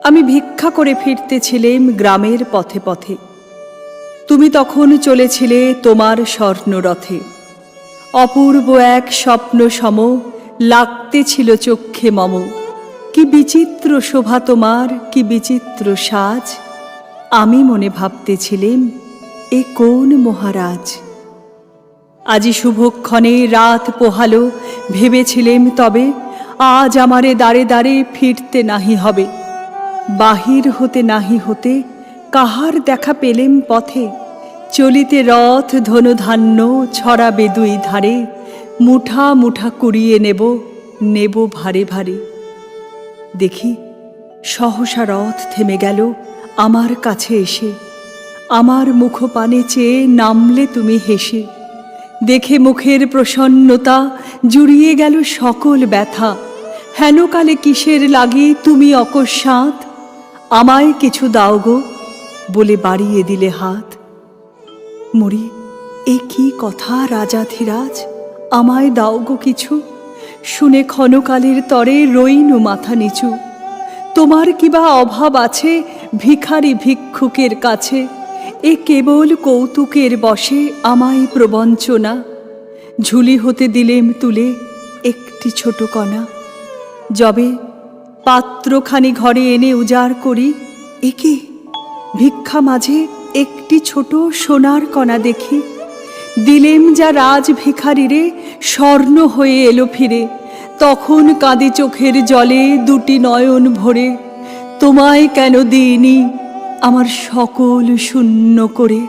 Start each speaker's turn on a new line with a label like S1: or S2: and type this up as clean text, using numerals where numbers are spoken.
S1: আমি ভিক্ষা করে ফিরতেছিলাম গ্রামের পথে পথে। তুমি তখন চলেছিলে তোমার স্বর্ণরথে। অপূর্ব এক স্বপ্ন সম লাগতেছিল চক্ষে মম। কি বিচিত্র শোভা তোমার, কি বিচিত্র সাজ। আমি মনে ভাবতেছিলাম, এ কোন মহারাজ। আজি শুভক্ষণে রাত পোহালো, ভেবেছিলেম তবে আজ আমারে দ্বারে দ্বারে ফিরতে নাহি হবে। বাহির হতে নাহি হতে কাহার দেখা পেলেম পথে। চলিতে রথ ধনুধান্য ছড়াবে দুই ধারে। মুঠা মুঠা কুড়িয়ে নেব, নেব ভারে ভারে। দেখি সহসা রথ থেমে গেল আমার কাছে এসে। আমার মুখপানে চেয়ে নামলে তুমি হেসে। দেখে মুখের প্রসন্নতা জুড়িয়ে গেল সকল ব্যথা। হেনকালে কিসের লাগি তুমি অকস্মাৎ আমায় কিছু দাও গো বলে বাড়িয়ে দিলে হাত। মরি, এ কি কথা রাজাধিরাজ, আমায় দাও গো কিছু। শুনে ক্ষণকালের তরে রইনু মাথা নিচু। তোমার কিবা অভাব আছে ভিখারি ভিক্ষুকের কাছে। এ কেবল কৌতুকের বশে আমায় প্রবঞ্চনা। ঝুলি হতে দিলেম তুলে একটি ছোট কণা। যবে পাত্রখানি ঘরে এনে উজাড় করি, একে ভিক্ষা মাঝে একটি ছোট সোনার কণা দেখি। দিলেম যা রাজ ভিখারিরে, স্বর্ণ হয়ে এলো ফিরে। তখন কাঁদে চোখের জলে দুটি নয়ন ভরে। তোমায় কেন দিইনি আমার সকল শূন্য করে।